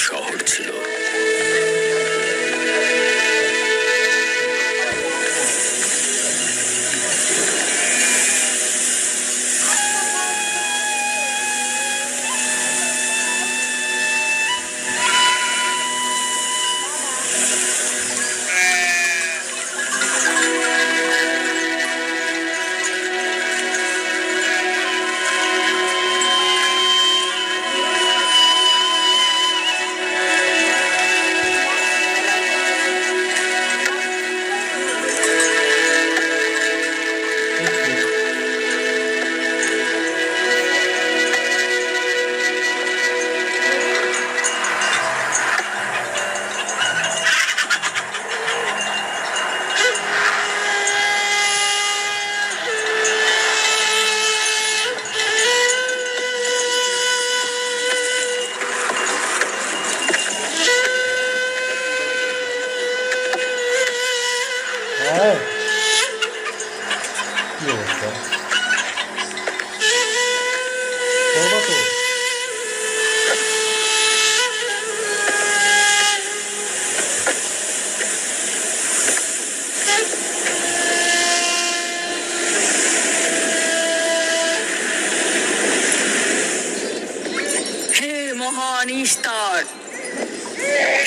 শহর ছিল। মহান ইস্তার,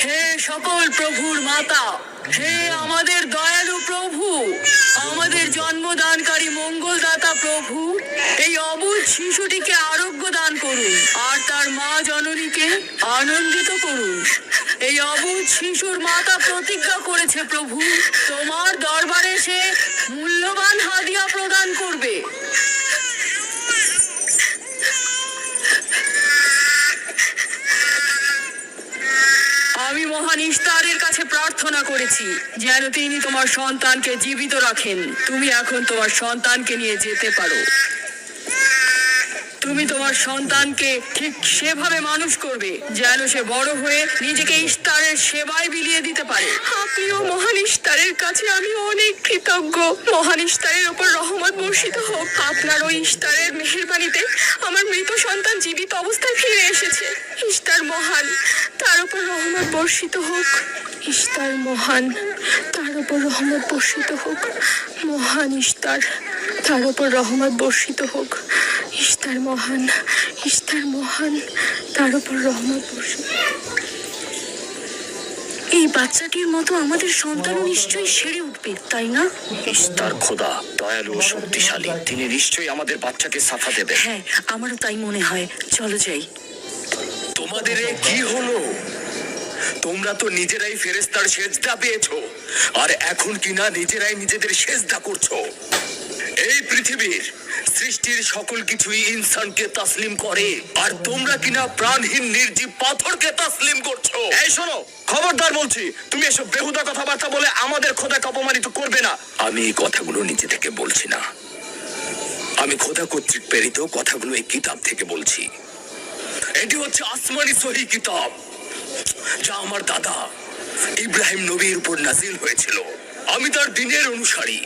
হে সকল প্রভুর মাতা, হে আমাদের দয়ালু প্রভু, আমাদের জন্মদানকারী মঙ্গলদাতা প্রভু, এই অবুঝ শিশুটিকে আরোগ্য দান করুন আর তার মা জননীকে আনন্দিত করুন। এই অবুঝ শিশুর মাতা প্রতিজ্ঞা করেছে প্রভু, তোমার দরবারে সে মূল্যবান হাদিয়া প্রদান করবে। আমি মহান ইস্তারের কাছে প্রার্থনা করেছি যেন তিনি তোমার সন্তানকে জীবিত রাখেন। তুমি এখন তোমার সন্তানকে নিয়ে যেতে পারো। তুমি তোমার সন্তানকে ঠিক সেভাবে মানুষ করবে যেন সে বড় হয়ে নিজেকে ইস্তারের সেবায় বিলিয়ে দিতে পারে। আপনিও মহান ইস্তারের কাছে আমি অনেক কৃতজ্ঞ। মহান ইস্তারের ওপর রহমত বর্ষিত হোক। আপনার ওই ইস্তারের মেহেরবানিতে আমার মৃত সন্তান জীবিত অবস্থায় ফিরে এসেছে। ইস্তার মহান, তার উপর রহমত বর্ষিত হোক। ইস্তার মহান, তার উপর রহমত বর্ষিত হোক। মহান ইস্তার, তার উপর রহমত বর্ষিত হোক। ইস্তার মহান, ইস্তার মহান, তার উপর রহমত বর্ষিত। এই বাচ্চাটির মতো আমাদের সন্তানও নিশ্চয়ই সেরে উঠবে, তাই না? ইস্তার খোদা দয়ালু ও শক্তিশালী, তিনি নিশ্চয়ই আমাদের বাচ্চাকে সাফা দেবে। হ্যাঁ, আমারও তাই মনে হয়। চলো যাই। তোমাদের এ কি হলো? তোমরা তো নিজেরাই ফেরেশতার সেজদা পেয়েছো, আর এখন কিনা নিজেরাই নিজেদের সেজদা করছো। এই পৃথিবীর সৃষ্টির সকল কিছুই ইনসানকে তাসলিম করে, আর তোমরা কিনা প্রাণহীন নির্জীব পাথরকে তাসলিম করছো। এই শোনো, খবরদার বলছি, তুমি এসব বেহুদা কথাবার্তা বলে আমাদের খোদাকে অপমানিত করবে না। আমি এই কথাগুলো নিজে থেকে বলছি না, আমি খোদা কর্তৃক প্রেরিত কথাগুলো এই কিতাব থেকে বলছি। এটি হচ্ছে আসমানি সহি কিতাব, যা আমার দাদা ইব্রাহিম নবীর উপর নাজিল হয়েছিল। আমি তার দিনের অনুসারী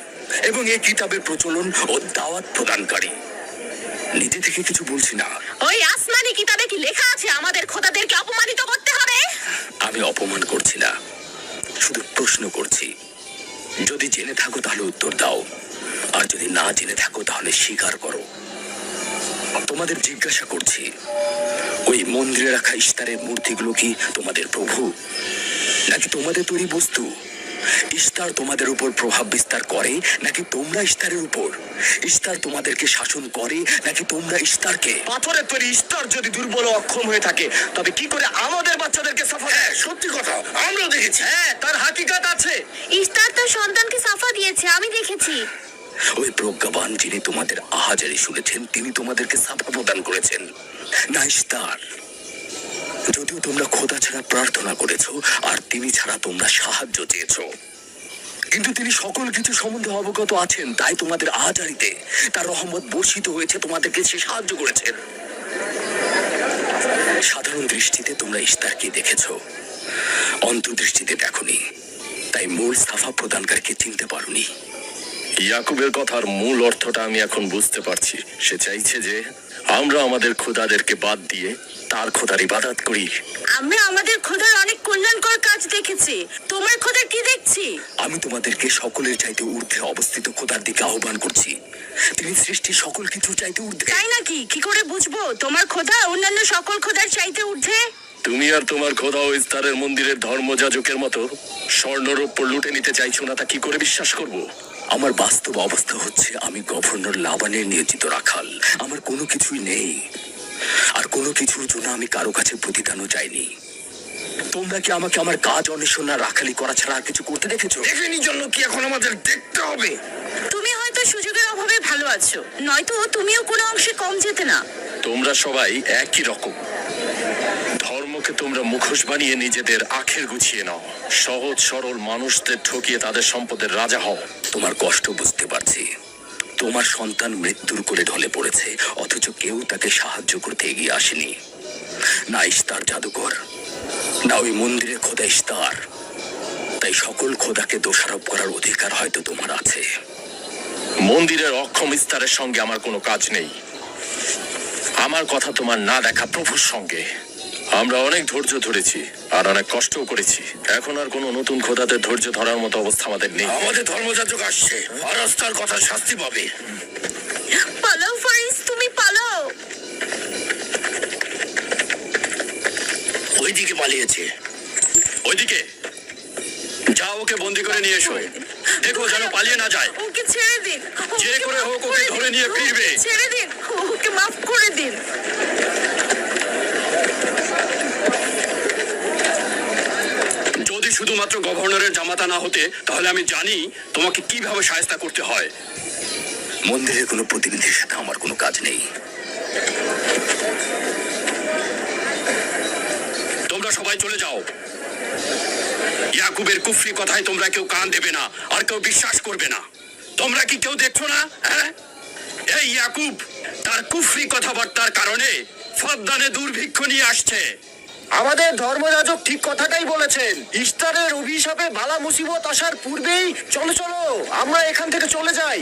এবং এই কিতাবের প্রচলন ও দাওয়াত প্রদানকারী। নিজে থেকে কিছু বলছি না। ওই আসমানি কিতাবে কি লেখা আছে আমাদের খোদাদেরকে অপমানিত করতে হবে? আমি অপমান করছি না, শুধু প্রশ্ন করছি। যদি জেনে থাকো তাহলে উত্তর দাও, আর যদি না জেনে থাকো তাহলে স্বীকার করো। তোমাদের জিজ্ঞাসা করছি, ওই মন্দিরে রাখা ইস্তারের মূর্তিগুলো কি তোমাদের প্রভু, নাকি তোমাদের তৈরি বস্তু? ইস্তার তোমাদের উপর প্রভাব বিস্তার করে নাকি তোমরা ইস্তারের উপর? ইস্তার তোমাদেরকে শাসন করে নাকি তোমরা ইস্তারকে? পাথরের তৈরি ইস্তার যদি দুর্বল অক্ষম হয়ে থাকে, তবে কি করে আমাদের বাচ্চাদেরকে সাফা দেয়? সত্যি কথা, আমরা দেখেছি। হ্যাঁ, তার হাকিকাত আছে। ইস্তার তার সন্তানকে সাফা দিয়েছে, আমি দেখেছি। ওই প্রজ্ঞাবান যিনি তোমাদের আহাজারি শুনেছেন, তিনি তোমাদেরকে সাফা প্রদান করেছেন, না ইস্তার। যদিও তোমরা খোদা ছাড়া প্রার্থনা করেছো আর তিনি ছাড়া তোমরা সাহায্য চেয়েছো, কিন্তু তিনি সকল কিছু সম্বন্ধে অবগত আছেন, তাই তোমাদের আহাজারিতে তার রহমত বর্ষিত হয়েছে, তোমাদেরকে সে সাহায্য করেছেন। সাধারণ দৃষ্টিতে তোমরা ইস্তারকে দেখেছো, অন্তর্দৃষ্টিতে দেখোনি, তাই মূল সাফা প্রদানকারীকে চিনতে পারোনি। ইয়াকুবের কথার মূল অর্থটা আমি এখন বুঝতে পারছি। সে চাইছে যে আমরা আমাদের খোদাদেরকে বাদ দিয়ে তার খোদার ইবাদত করি। আমরা আমাদের খোদার অনেক কল্যাণকর কাজ দেখেছি, তোমার খোদা কি দেখছি? আমি তোমাদেরকে সকলের চাইতে ঊর্ধ্বে অবস্থিত খোদার দিকে আহ্বান করছি। তিনি সৃষ্টির সকল কিছু চাইতে ঊর্ধ্বে। তাই নাকি? কি করে বুঝবো তোমার খোদা অন্যান্য সকল খোদার চাইতে ঊর্ধ্বে? তুমি আর তোমার খোদা ও ইস্তারের মন্দিরের ধর্মযাজকের মতো স্বর্ণরৌপ্য লুটে নিতে চাইছো না, তা কি করে বিশ্বাস করব? আমার বাস্তব অবস্থা হচ্ছে আমি গভর্নর লাবানের নিয়োজিত রাখাল। আমার কোনো কিছুই নেই, আর কোনো কিছুর জন্য আমি কারো কাছে প্রতিদানও চাইনি। তোমরা কি আমাকে আমার কাজ অন্বেষণ আর রাখালি করা ছাড়া আর কিছু করতে দেখেছো? দেখেনি জন্য কি এখন আমাদের দেখতে হবে? তুমি হয়তো সুযোগের অভাবে ভালো আছো, নয়তো তুমিও কোনো অংশে কম যেতে না। তোমরা সবাই একই রকম। ধর্মকে তোমরা মুখোশ বানিয়ে নিজেদের আখের গুছিয়ে নাও। সহজ সরল মানুষদের ঠকিয়ে তাদের সম্পদের রাজা হও। তোমার কষ্ট বুঝতে পারছি। তোমার সন্তান মৃত্যুর কোলে ঢলে পড়েছে, অথচ কেউ তাকে সাহায্য করতে এগিয়ে আসেনি। না ইস্তার জাদুকর, না ওই মন্দিরে খোদা ইস্তার। তাই সকল খোদাকে দোষারোপ করার অধিকার হয়তো তোমার আছে। মন্দিরের অক্ষম ইস্তারের সঙ্গে আমার কোনো কাজ নেই। আমার কথা তোমার না দেখা প্রভুর সঙ্গে। আমরা অনেক ধৈর্য ধরেছি আর অনেক কষ্টও করেছি। এখন আর কোনো নতুন খোদাদের ধৈর্য ধরার মতো অবস্থা আমাদের নেই। আমাদের ধর্মযাজক আসছে, আরাস্তার কথা শাস্তি পাবে। পালাও ফারিস, তুমি পালাও। ওইদিকে পালিয়েছে। ওইদিকে যাও, ওকে বন্দি করে নিয়ে এসো। দেখো যেন পালিয়ে না যায়। ওকে ছেড়ে দিন, যে করে হোক ওকে ধরে নিয়ে ফিরবে। ছেড়ে দিন, ওকে মাফ করে দিন। যদি শুধুমাত্র গভর্নরের জামাতা না হতে, তাহলে আমি জানি তোমাকে কিভাবে শায়েস্তা করতে হয়। মন্দিরের কোনো প্রতিনিধির সাথে আমার কোনো কাজ নেই। তোমরা সবাই চলে যাও। ইয়াকুবের কুফরি কথায় তোমরা কেউ কান দেবে না, আর কেউ বিশ্বাস করবে না। তোমরা কি কেউ দেখছো না? হ্যাঁ, এই ইয়াকুব তার কুফরি কথাবার্তার কারণে ফাদ্দানে দুর্ভিক্ষ নিয়ে আসছে। আমাদের ধর্মযাজক ঠিক কথাটাই বলেছেন। ইস্তারের অভিশাপে বালা মুসিবত আসার পূর্বেই চলো চলো আমরা এখান থেকে চলে যাই।